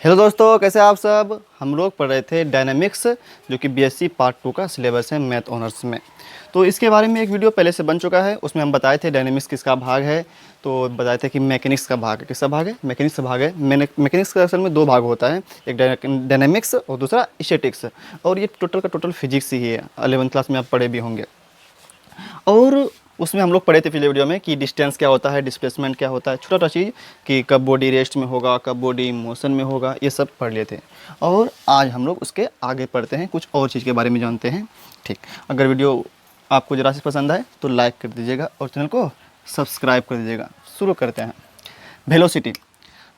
Hello दोस्तों, कैसे आप सब। हम लोग पढ़ रहे थे डायनामिक्स, जो कि बीएससी पार्ट 2 का सिलेबस है मैथ ऑनर्स में। तो इसके बारे में एक वीडियो पहले से बन चुका है, उसमें हम बताए थे डायनामिक्स किसका भाग है। तो बताए थे कि मैकेनिक्स का भाग है। किसका भाग है? मैकेनिक्स का भाग है। मैकेनिक्स का असल में दो भाग होता है, एक डायनामिक्स और दूसरा स्टैटिक्स। और ये टोटल का टोटल फिजिक्स ही है, 11th क्लास में आप पढ़े भी होंगे। और उसमें हम लोग पढ़े थे पिछले वीडियो में कि डिस्टेंस क्या होता है, डिस्प्लेसमेंट क्या होता है, छोटा छोटा चीज़ कि कब बॉडी रेस्ट में होगा, कब बॉडी मोशन में होगा, ये सब पढ़ लिए थे। और आज हम लोग उसके आगे पढ़ते हैं, कुछ और चीज़ के बारे में जानते हैं। ठीक, अगर वीडियो आपको ज़रा से पसंद आए तो लाइक कर दीजिएगा और चैनल को सब्सक्राइब कर दीजिएगा। शुरू करते हैं। Velocity,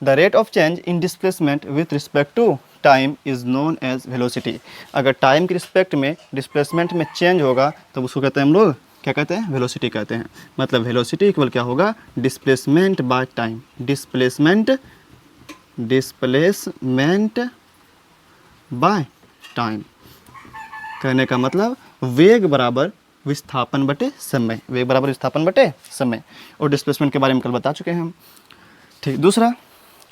the rate of change in displacement with respect to time is known as velocity. अगर टाइम के रिस्पेक्ट में डिस्प्लेसमेंट में चेंज होगा तो उसको कहते हैं हम लोग, क्या कहते हैं? वेलोसिटी कहते हैं। मतलब वेलोसिटी इक्वल क्या होगा? Displacement by time. Displacement by time कहने का मतलब वेग बराबर विस्थापन बटे समय। वेग बराबर विस्थापन बटे समय। और डिस्प्लेसमेंट के बारे में कल बता चुके हैं हम। ठीक, दूसरा,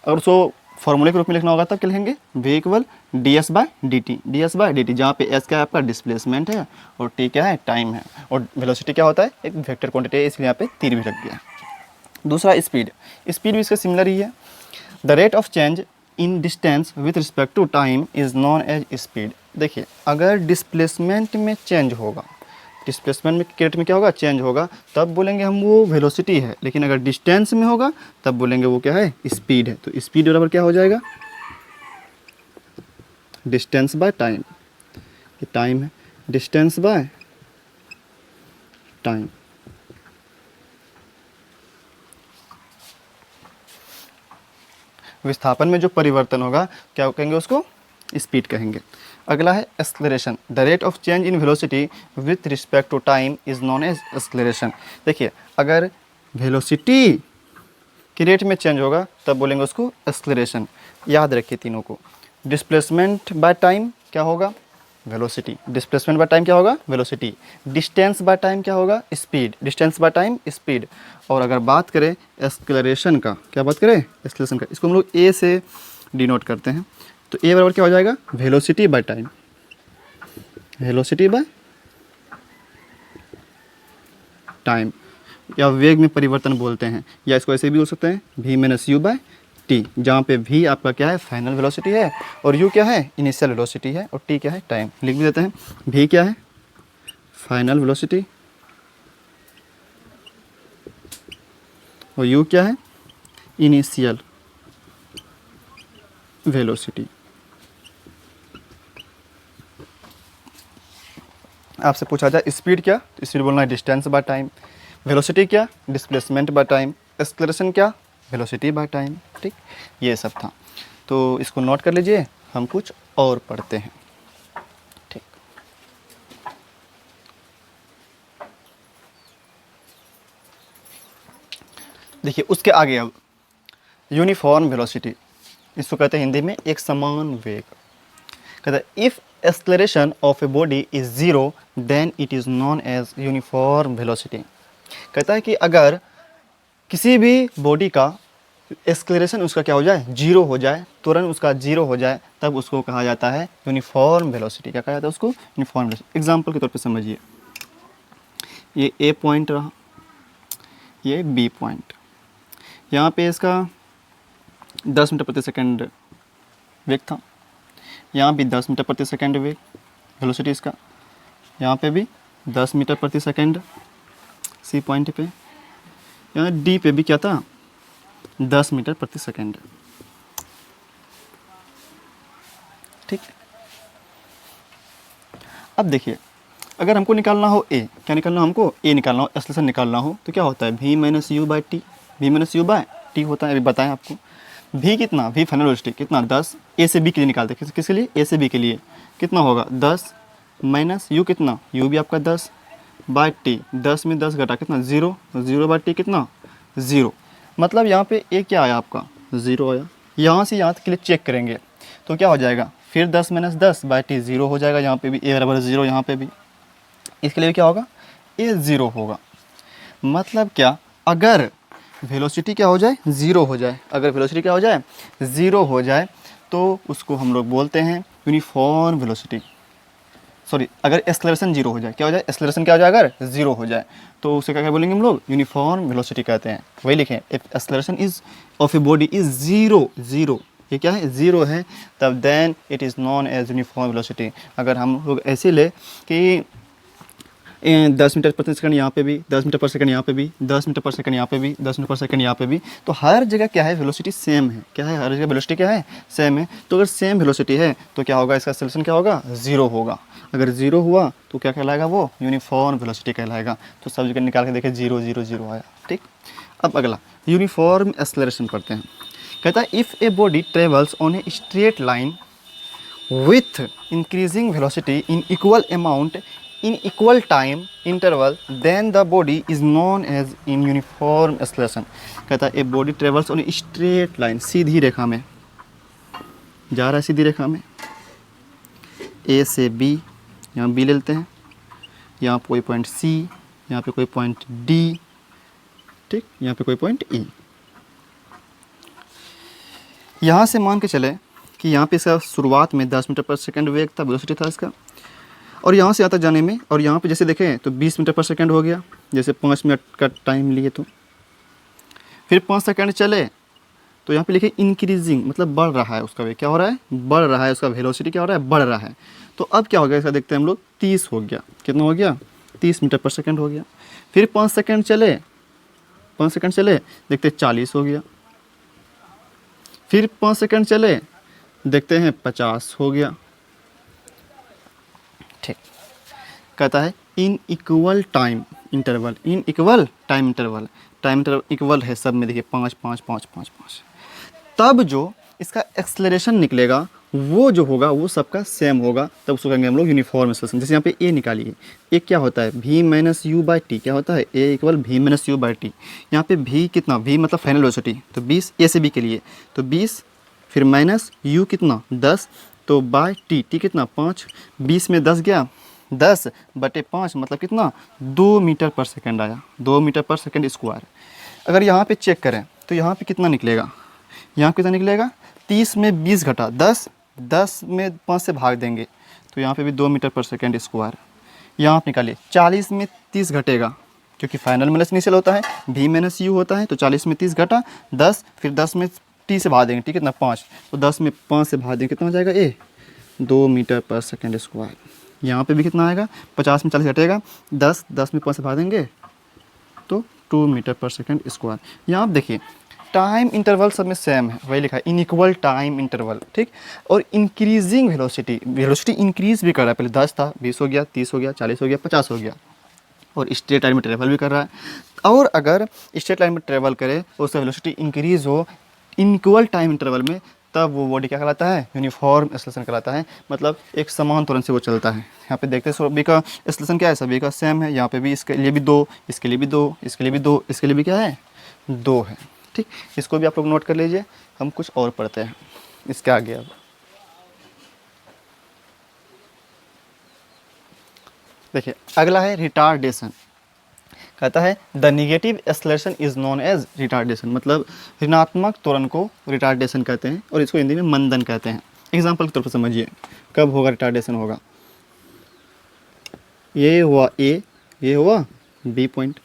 और उसको फॉर्मूले के रूप में लिखना होगा तब क्या लिखेंगे? v equal D S by D T. D S by D T, जहाँ पे s क्या है आपका? डिस्प्लेसमेंट है, और t क्या है? टाइम है। और वेलोसिटी क्या होता है? एक वेक्टर क्वांटिटी है, इसलिए यहाँ पे तीर भी लग गया। दूसरा, स्पीड। स्पीड भी इसका सिमिलर ही है। The rate of change in distance with respect to time is known as speed. देखिए, अगर डिस्प्लेसमेंट में चेंज होगा, डिस्प्लेसमेंट में के रेट में क्या होगा? चेंज होगा, तब बोलेंगे हम वो वेलोसिटी है। लेकिन अगर डिस्टेंस में होगा तब बोलेंगे वो क्या है? स्पीड है। तो स्पीड बराबर क्या हो जाएगा? Distance by time. ये टाइम है, डिस्टेंस बाय टाइम। विस्थापन में जो परिवर्तन होगा क्या कहेंगे? उसको स्पीड कहेंगे। अगला है acceleration. The rate of change in velocity with respect to time is known as acceleration. देखिए, अगर वेलोसिटी के रेट में चेंज होगा तब बोलेंगे उसको एक्सलेरेशन। याद रखिए तीनों को। डिस्प्लेसमेंट बाय टाइम क्या होगा? वेलोसिटी। डिस्प्लेसमेंट बाय टाइम क्या होगा? वेलोसिटी। डिस्टेंस बाय टाइम क्या होगा? Speed. Distance by time speed. और अगर बात करें एक्सलेरेशन का, क्या बात करें? एक्सलेरेशन का, इसको हम लोग ए से डिनोट करते हैं। तो ए बराबर क्या हो जाएगा? Velocity by time. Velocity by time, या वेग में परिवर्तन बोलते हैं, या इसको ऐसे भी बोल सकते हैं v minus u by t, जहाँ पे v आपका क्या है? फाइनल वेलोसिटी है, और u क्या है? इनिशियल वेलोसिटी है, और t क्या है? टाइम। लिख भी देते हैं, v क्या है? फाइनल वेलोसिटी, और u क्या है? Initial velocity. आपसे पूछा जाए स्पीड क्या, तो स्पीड बोलना है डिस्टेंस बाय टाइम। वेलोसिटी क्या? Displacement by time. एक्सलेरेशन क्या? Velocity by time. ठीक, ये सब था। तो इसको नोट कर लीजिए, हम कुछ और पढ़ते हैं। ठीक, देखिए उसके आगे अब यूनिफॉर्म वेलोसिटी, इसको कहते हैं हिंदी में एक समान वेग। कहता है if acceleration of a body is zero then it is known as uniform velocity. कहता है कि अगर किसी भी बॉडी का एक्सलेरेशन उसका क्या हो जाए? जीरो हो जाए, तुरंत उसका जीरो हो जाए, तब उसको कहा जाता है यूनिफॉर्म वेलोसिटी। क्या कहा जाता है उसको? Uniform velocity. एग्जांपल के तौर पे समझिए, ये ए पॉइंट रहा, ये बी पॉइंट। यहाँ पे इसका 10 मीटर प्रति सेकंड वेग था, यहाँ भी 10 मीटर प्रति सेकंड वेग वेलोसिटी इसका, यहाँ पे भी 10 मीटर प्रति सेकंड सी पॉइंट पे, यहाँ डी पे भी क्या था? 10 मीटर प्रति सेकंड। ठीक, अब देखिए, अगर हमको निकालना हो ए, क्या निकालना हो हमको? ए निकालना हो, एक्सलेरेशन निकालना हो, तो क्या होता है? v minus u by t. V minus u by t होता है, अभी बताएं आपको। v कितना? v फाइनल वेलोसिटी कितना? 10। ए से बी के लिए निकालते हैं, किसके लिए? ए से बी के लिए कितना होगा? 10 माइनस यू कितना? यू भी आपका 10 बाय टी। 10 में 10 घटा कितना? 0। 0 बाय टी कितना? 0। मतलब यहाँ पे ए क्या आया आपका? 0 आया। यहाँ से यहाँ के लिए चेक करेंगे तो क्या हो जाएगा? फिर 10 माइनस 10 बाय टी 0 हो जाएगा। यहाँ पे भी ए बराबर 0, यहाँ पे भी। इसके लिए क्या होगा? ए 0 होगा। मतलब क्या? अगर वेलोसिटी क्या हो जाए? 0 हो जाए। अगर वेलोसिटी क्या हो जाए? 0 हो जाए, तो उसको हम लोग बोलते हैं यूनिफॉर्म वेलोसिटी। सॉरी, अगर एक्सेलरेशन जीरो हो जाए, क्या हो जाए, एक्सेलरेशन क्या हो जाए, अगर जीरो हो जाए तो उसे क्या क्या बोलेंगे हम लोग, यूनिफॉर्म वेलोसिटी कहते हैं। वही लिखें, if acceleration is of a body is zero, zero, ये क्या है, जीरो है, तब then it is known as uniform velocity. अगर हम लोग ऐसे ले कि 10 मीटर प्रति सेकंड यहाँ पे भी, 10 मीटर पर सेकंड यहाँ पे भी, 10 मीटर पर सेकंड यहाँ पे भी, 10 मीटर पर सेकंड यहाँ पे भी, तो हर जगह क्या है, वेलोसिटी सेम है। क्या है, हर जगह वेलोसिटी क्या है, सेम है। तो अगर सेम वेलोसिटी है तो क्या होगा, इसका एक्सेलरेशन क्या होगा, जीरो होगा। अगर जीरो हुआ तो क्या कहलाएगा, वो यूनिफॉर्म वेलोसिटी कहलाएगा। तो सब जगह निकाल के देखें, जीरो जीरो जीरो आया। ठीक, अब अगला यूनिफॉर्म एक्सेलरेशन पढ़ते हैं। कहता है if A body travels on a straight line with increasing velocity in equal amount in equal time interval, then the body is known as in uniform acceleration। कहता है a body travels on straight line, सीधी रेखा में जा रहा है, सीधी रेखा में ए से बी, यहाँ बी ले लेते हैं, यहाँ पे कोई पॉइंट सी, यहाँ पे कोई पॉइंट डी, ठीक, यहाँ पे कोई पॉइंट ई। यहाँ से मान के चले कि यहाँ पे इसका शुरुआत में 10 मीटर पर सेकंड वेग था, वेलोसिटी था इसका, और यहाँ से आता जाने में, और यहाँ पे जैसे देखें तो 20 मीटर पर सेकंड हो गया, जैसे 5 मिनट का टाइम लिए तो फिर 5 सेकंड चले तो यहाँ पे लिखे इंक्रीजिंग, मतलब बढ़ रहा है उसका वेग, क्या हो रहा है, बढ़ रहा है, उसका वेलोसिटी क्या हो रहा है, बढ़ रहा है। तो अब क्या हो गया, इसका देखते हैं हम लोग, 30 हो गया, कितना हो गया, 30 मीटर पर सेकंड हो गया। फिर 5 सेकंड चले, 5 सेकंड चले, देखते 40 हो गया। फिर 5 सेकंड चले, देखते हैं 50 हो गया। ठीक, कहता है in equal time interval, in equal time interval, time interval equal है सब में, देखिए 5 5 5 5 5, तब जो इसका एक्सेलरेशन निकलेगा वो जो होगा वो सबका सेम होगा, तब उसको कहेंगे हम लोग यूनिफॉर्म एक्सेलरेशन। जैसे यहाँ पे ए निकालिए, ए क्या होता है, v minus u by t, क्या होता है, a equal v minus u by t. यहाँ पे v कितना, v मतलब फाइनल वेलोसिटी, तो 20 ए से बी के लिए, तो 20, फिर माइनस u कितना 10, तो बाय टी, टी कितना 5, 20 में 10 गया, 10 बटे 5 मतलब कितना, 2 मीटर पर सेकंड आया, 2 मीटर पर सेकंड स्क्वायर। अगर यहाँ पे चेक करें तो यहाँ पे कितना निकलेगा, यहाँ कितना निकलेगा, 30 में 20 घटा 10, 10 में 5 से भाग देंगे तो यहाँ पे भी 2 मीटर पर सेकंड स्क्वायर। यहाँ आप निकालिए, 40 में 30 घटेगा क्योंकि फाइनल माइनस इनिशियल होता है, v माइनस यू होता है, तो 40 में 30 घटा 10, फिर 10 में टी से भाग देंगे, ठीक है कितना 5, तो 10 में 5 से भाग देंगे, कितना हो जाएगा, ए 2 मीटर पर सेकंड स्क्वायर। यहाँ पे भी कितना आएगा, 50 में 40 घटेगा, 10, 10 में 5 से भाग देंगे तो 2 मीटर पर सेकंड स्क्वायर। यहाँ आप देखिए टाइम इंटरवल सब में सेम है, वही लिखा है इनइक्वल टाइम इंटरवल, ठीक। और इंक्रीजिंग वेलोसिटी, वेलोसिटी इंक्रीज भी कर रहा है, पहले 10 था, 20 हो गया, 30 हो गया, 40 हो गया, 50 हो गया, और स्ट्रेट लाइन में ट्रेवल भी कर रहा है। और अगर स्ट्रेट लाइन में ट्रेवल करे और उसका वेलोसिटी इंक्रीज हो इनइक्वल टाइम इंटरवल में, तब वो बॉडी क्या कहलाता है, यूनिफॉर्म एक्सेलरेशन कहलाता है, मतलब एक समान त्वरण से वो चलता है। यहाँ पे देखते हैं सभी का एक्सेलरेशन क्या है, सभी का सेम है, यहाँ पे भी इसके लिए भी 2, इसके लिए भी 2, इसके लिए भी 2, इसके लिए भी क्या है, 2 है, ठीक। इसको भी आप लोग नोट कर लीजिए। हम कुछ और पढ़ते हैं इसके आगे। अब देखिए अगला है रिटार्डेशन। कहता है the negative acceleration is known as retardation, मतलब ऋणात्मक त्वरण को रिटार्डेशन कहते हैं और इसको हिंदी में मंदन कहते हैं। एग्जाम्पल के तौर पर समझिए कब होगा रिटार्डेशन होगा, ये हुआ ए, ये हुआ बी पॉइंट।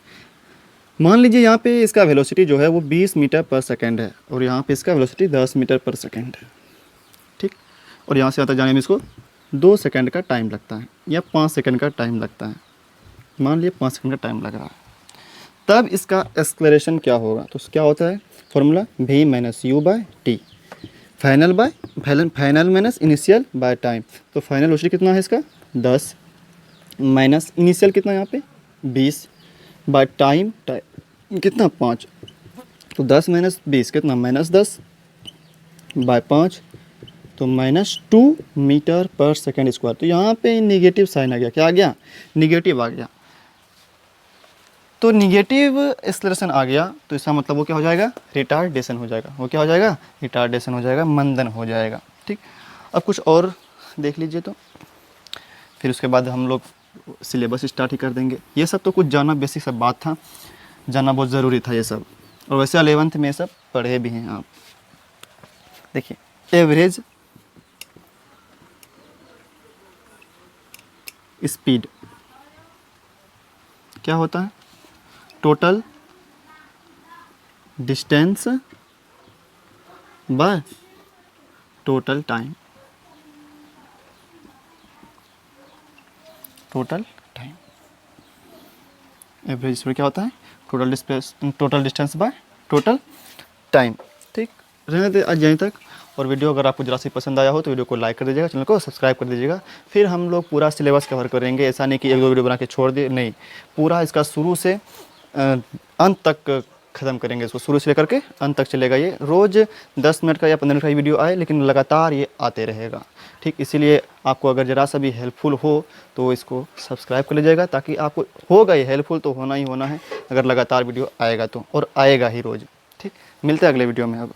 मान लीजिए यहाँ पे इसका वेलोसिटी जो है वो 20 मीटर पर सेकंड है और यहाँ पे इसका वेलोसिटी 10 मीटर पर सेकंड है, ठीक। और यहाँ से आता जाने में इसको 2 सेकंड का टाइम लगता है या 5 सेकंड का टाइम लगता है, मान लीजिए 5 सेकंड का टाइम लग रहा है, तब इसका एक्सेलरेशन क्या होगा। तो क्या होता है formula, v minus u by t, final minus initial by time. तो फाइनल वेलोसिटी कितना है इसका 10 माइनस इनिशियल कितना यहाँ पे 20 बाय टाइम कितना 5, तो 10 माइनस 20 कितना -10 बाय 5, तो -2 मीटर पर सेकंड स्क्वायर। तो यहाँ पे निगेटिव साइन आ गया, क्या आ गया, निगेटिव आ गया। तो निगेटिव एक्सेलरेशन आ गया तो इसका मतलब वो क्या हो जाएगा, रिटार्डेशन हो जाएगा। वो क्या हो जाएगा, रिटार्डेशन हो जाएगा, मंदन हो जाएगा, ठीक। अब कुछ और देख लीजिए तो फिर उसके बाद हम लोग सिलेबस स्टार्ट ही कर देंगे। ये सब तो कुछ जानना बेसिक सब बात था, जानना बहुत ज़रूरी था ये सब, और वैसे 11th में ये सब पढ़े भी हैं आप। देखिए एवरेज स्पीड क्या होता है, total distance by total time, total time. Average speed क्या होता है, total distance by total time. ठीक, रहने दे आज यहीं तक। और वीडियो अगर आपको जरा सी पसंद आया हो तो वीडियो को लाइक कर दीजिएगा, चैनल को सब्सक्राइब कर दीजिएगा। फिर हम लोग पूरा सिलेबस कवर करेंगे, ऐसा नहीं कि एक दो वीडियो बना के छोड़ दिए, नहीं, पूरा इसका शुरू से अंत तक ख़त्म करेंगे। इसको शुरू से लेकर के अंत तक चलेगा। ये रोज़ 10 मिनट का या 15 मिनट का वीडियो आए, लेकिन लगातार ये आते रहेगा। ठीक, इसीलिए आपको अगर ज़रा सा भी हेल्पफुल हो तो इसको सब्सक्राइब कर लीजिएगा, ताकि आपको होगा ये हेल्पफुल तो होना ही होना है अगर लगातार वीडियो आएगा तो, और आएगा ही रोज़। ठीक, मिलते हैं अगले वीडियो में अब।